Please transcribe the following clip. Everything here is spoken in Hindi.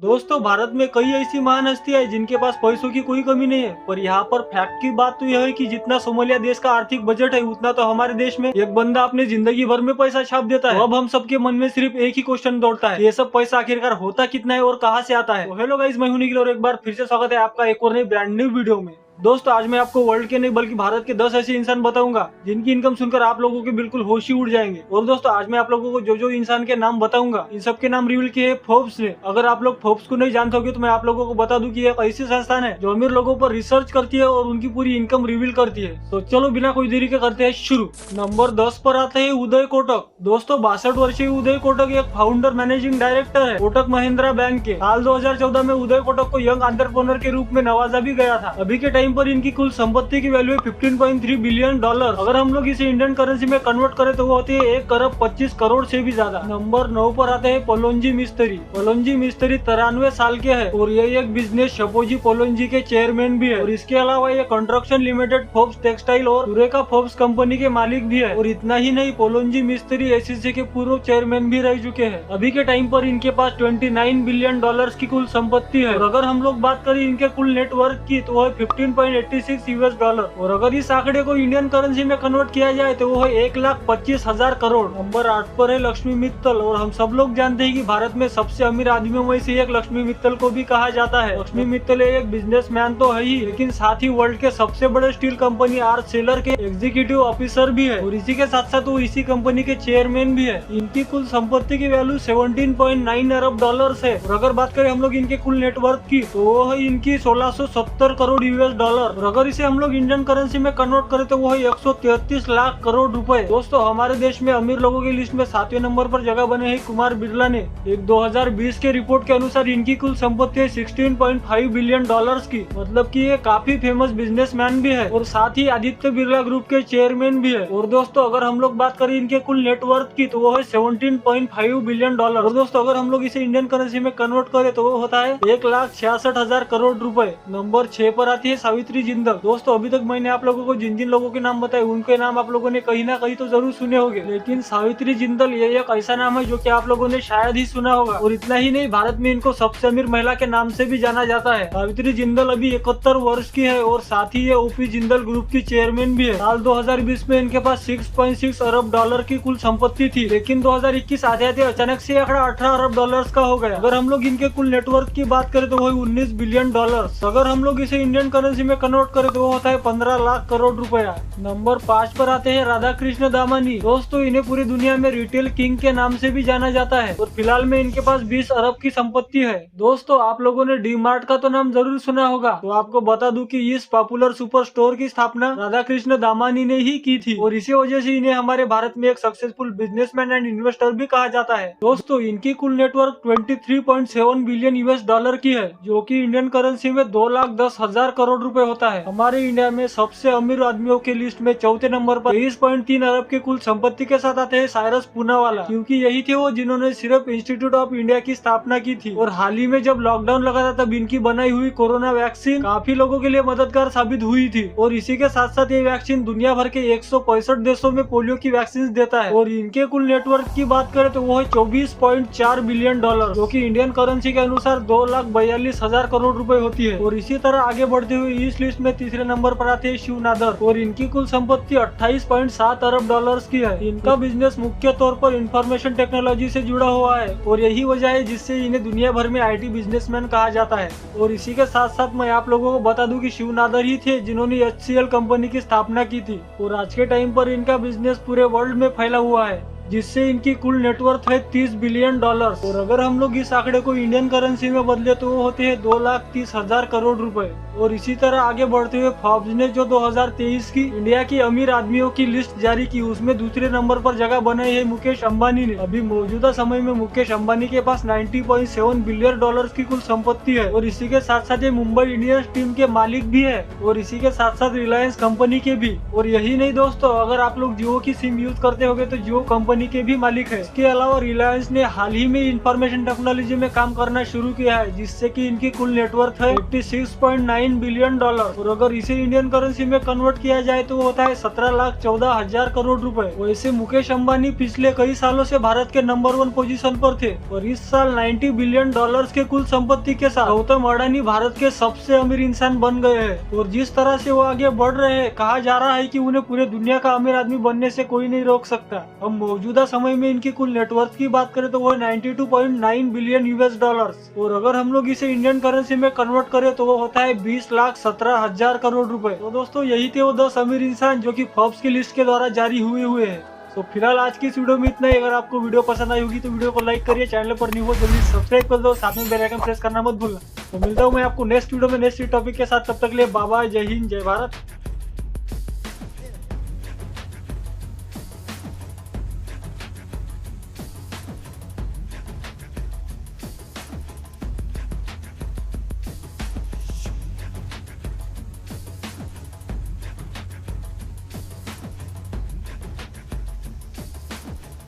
दोस्तों, भारत में कई ऐसी महान हस्तियां हैं जिनके पास पैसों की कोई कमी नहीं है। पर यहाँ पर फैक्ट की बात तो यह है कि जितना सोमालिया देश का आर्थिक बजट है, उतना तो हमारे देश में एक बंदा अपने जिंदगी भर में पैसा छाप देता है। तो अब हम सबके मन में सिर्फ एक ही क्वेश्चन दौड़ता है, ये सब पैसा आखिरकार होता कितना है और कहाँ से आता है। तो हेलो गाइस, मैं हूं निखिल और एक बार फिर से स्वागत है आपका एक और नई ब्रांड न्यू वीडियो में। दोस्तों, आज मैं आपको वर्ल्ड के नहीं बल्कि भारत के 10 ऐसे इंसान बताऊंगा जिनकी इनकम सुनकर आप लोगों के बिल्कुल होश ही उड़ जाएंगे। और दोस्तों, आज मैं आप लोगों को जो जो इंसान के नाम बताऊंगा, इन सब के नाम रिवील किए हैं फोर्ब्स ने। अगर आप लोग फोर्ब्स को नहीं जानते होगे तो मैं आप लोगों को बता दूं कि एक ऐसी संस्थान है जो अमीर लोगों पर रिसर्च करती है और उनकी पूरी इनकम रिवील करती है। तो चलो बिना कोई देरी के करते हैं शुरू। नंबर 10 पर आते हैं उदय कोटक। दोस्तों, 62 वर्षीय उदय कोटक एक फाउंडर मैनेजिंग डायरेक्टर है कोटक महिंद्रा बैंक के। साल 2014 में उदय कोटक को यंग एंटरप्रेन्योर के रूप में नवाजा भी गया था। अभी के टाइम पर इनकी कुल संपत्ति की वैल्यू है $15.3 बिलियन। अगर हम लोग इसे इंडियन करेंसी में कन्वर्ट करें तो वो होती है 1 अरब 25 करोड़ से भी ज्यादा। नंबर 9 पर आते हैं पोलोंजी मिस्त्री। पोलोंजी मिस्त्री 93 साल के है और ये एक बिजनेस शपोजी पोलोंजी के चेयरमैन भी है। और इसके अलावा ये कंस्ट्रक्शन लिमिटेड, फोर्ब्स टेक्सटाइल और सुरेखा फोर्ब्स कंपनी के मालिक भी है। और इतना ही नहीं, पोलोंजी मिस्त्री एसीसी के पूर्व चेयरमैन भी रह चुके हैं। अभी के टाइम पर इनके पास $29 बिलियन की कुल संपत्ति है। और अगर हम लोग बात करें इनके कुल नेटवर्क की तो वो है $15.86 US। और अगर इस आंकड़े को इंडियन करेंसी में कन्वर्ट किया जाए तो वो है 1,25,000 करोड़। नंबर 8 पर है लक्ष्मी मित्तल। और हम सब लोग जानते हैं कि भारत में सबसे अमीर आदमियों में से एक लक्ष्मी मित्तल को भी कहा जाता है। लक्ष्मी मित्तल एक बिजनेसमैन तो है ही, लेकिन साथ ही वर्ल्ड के सबसे बड़े स्टील कंपनी आर्चेलर के एग्जीक्यूटिव ऑफिसर भी है। और इसी के साथ साथ वो इसी कंपनी के चेयरमैन भी है। इनकी कुल संपत्ति की वैल्यू $17.9 अरब है। और अगर बात करें हम लोग इनके कुल नेटवर्क की तो वो है इनकी 1670 करोड़ US। और अगर इसे हम लोग इंडियन करेंसी में कन्वर्ट करें तो वो है 133 लाख करोड़ रुपए। दोस्तों, हमारे देश में अमीर लोगों की लिस्ट में 7वें नंबर पर जगह बने हैं कुमार बिरला ने। एक 2020 के रिपोर्ट के अनुसार इनकी कुल संपत्ति है $16.5 बिलियन की। मतलब कि ये काफी फेमस बिजनेसमैन भी है और साथ ही आदित्य बिरला ग्रुप के चेयरमैन भी है। और दोस्तों, अगर हम लोग बात करें इनके कुल नेटवर्थ की तो वो है $17.5 बिलियन। और दोस्तों, अगर हम लोग इसे इंडियन करेंसी में कन्वर्ट करें तो वो होता है 1,66,000 करोड़ रुपए। नंबर 6 पर आती है सावित्री जिंदल। दोस्तों, अभी तक मैंने आप लोगों को जिन जिन लोगों के नाम बताए उनके नाम आप लोगों ने कहीं ना कहीं तो जरूर सुने होंगे, लेकिन सावित्री जिंदल ये एक ऐसा नाम है जो कि आप लोगों ने शायद ही सुना होगा। और इतना ही नहीं, भारत में इनको सबसे अमीर महिला के नाम से भी जाना जाता है। सावित्री जिंदल अभी 71 वर्ष की है और साथ ही ये ओपी जिंदल ग्रुप की चेयरमैन भी है। साल 2020 में इनके पास $6.6 अरब की कुल संपत्ति थी, लेकिन 2021 आते आते अचानक से आंकड़ा $18 अरब का हो गया। अगर हम लोग इनके कुल नेटवर्क की बात करें तो वो $19 बिलियन। अगर हम लोग इसे इंडियन करेंसी में कन्वर्ट करें तो वो होता है 15 लाख करोड़ रुपया। नंबर 5 पर आते हैं राधा कृष्ण दामानी। दोस्तों, इन्हें पूरी दुनिया में रिटेल किंग के नाम से भी जाना जाता है और फिलहाल में इनके पास 20 अरब की संपत्ति है। दोस्तों, आप लोगों ने डी मार्ट का तो नाम जरूर सुना होगा, तो आपको बता दूं कि इस पॉपुलर सुपर स्टोर की स्थापना राधा कृष्ण दामानी ने ही की थी। और इसी वजह से इन्हें हमारे भारत में एक सक्सेसफुल बिजनेसमैन एंड इन्वेस्टर भी कहा जाता है। दोस्तों, इनकी कुल नेटवर्क $23.7 बिलियन US की है, जो कि इंडियन करेंसी में 2,10,000 करोड़ रुपए होता है। हमारे इंडिया में सबसे अमीर आदमियों की लिस्ट में चौथे नंबर पर 23.3 अरब की कुल संपत्ति के साथ आते हैं साइरस पूनावाला, क्योंकि यही थे वो जिन्होंने सिर्फ इंस्टीट्यूट ऑफ इंडिया की स्थापना की थी। और हाल ही में जब लॉकडाउन लगा था तब इनकी बनाई हुई कोरोना वैक्सीन काफी लोगों के लिए मददगार साबित हुई थी। और इसी के साथ साथ ये वैक्सीन दुनिया भर के 165 देशों में पोलियो की वैक्सीन देता है। और इनके कुल नेटवर्क की बात करें तो वो है $24.4 बिलियन, जो की इंडियन करेंसी के अनुसार 2,42,000 करोड़ रुपए होती है। और इसी तरह आगे बढ़ते हुए इस लिस्ट में तीसरे नंबर पर आते हैं शिव नादर। और इनकी कुल संपत्ति $28.7 अरब की है। इनका बिजनेस मुख्य तौर पर इंफॉर्मेशन टेक्नोलॉजी से जुड़ा हुआ है और यही वजह है जिससे इन्हें दुनिया भर में IT बिजनेसमैन कहा जाता है। और इसी के साथ साथ मैं आप लोगों को बता दूं कि शिव नादर ही थे जिन्होंने HCL कंपनी की स्थापना की थी। और आज के टाइम पर इनका बिजनेस पूरे वर्ल्ड में फैला हुआ है, जिससे इनकी कुल नेटवर्थ है $30 बिलियन। और अगर हम लोग इस आंकड़े को इंडियन करेंसी में बदले तो वो होते हैं 2,30,000 करोड़ रुपए। और इसी तरह आगे बढ़ते हुए फोर्ब्स ने जो 2023 की इंडिया की अमीर आदमियों की लिस्ट जारी की, उसमें दूसरे नंबर पर जगह बनाई है मुकेश अंबानी ने। अभी मौजूदा समय में मुकेश अंबानी के पास $90.7 बिलियन की कुल संपत्ति है। और इसी के साथ साथ ये मुंबई इंडियंस टीम के मालिक भी है और इसी के साथ साथ रिलायंस कंपनी के भी। और यही नहीं दोस्तों, अगर आप लोग जियो की सिम यूज करते होंगे तो जियो कंपनी कंपनी के भी मालिक है। इसके अलावा रिलायंस ने हाल ही में इंफॉर्मेशन टेक्नोलॉजी में काम करना शुरू किया है, जिससे कि इनकी कुल नेटवर्थ है $56.9 बिलियन। और अगर इसे इंडियन करेंसी में कन्वर्ट किया जाए तो वो होता है 17,14,000 करोड़ रुपए। वैसे मुकेश अंबानी पिछले कई सालों से भारत के नंबर 1 पोजीशन पर थे और इस साल $90 बिलियन के कुल संपत्ति के साथ गौतम अडानी भारत के सबसे अमीर इंसान बन गए हैं। और जिस तरह से वो आगे बढ़ रहे हैं, कहा जा रहा है कि उन्हें पूरे दुनिया का अमीर आदमी बनने से कोई नहीं रोक सकता। हम मौजूदा समय में इनकी कुल नेटवर्थ की बात करें तो वो 92.9 बिलियन US और अगर हम लोग इसे इंडियन करेंसी में कन्वर्ट करें तो वो होता है 20,17,000 करोड़ रुपए। तो दोस्तों यही थे वो 10 अमीर इंसान जो कि फोर्ब्स की लिस्ट के द्वारा जारी हुए हैं। तो फिलहाल आज की इस वीडियो में इतना ही। अगर आपको वीडियो पसंद आई होगी तो वीडियो को लाइक करिए, चैनल पर न्यू हो जल्दी सब्सक्राइब कर दो, साथ में बेल आइकन प्रेस करना मत भूलना। तो मिलता हूँ मैं आपको नेक्स्ट वीडियो में नेक्स्ट टॉपिक के साथ। तब तक के लिए बाय बाय, जय हिंद, जय भारत।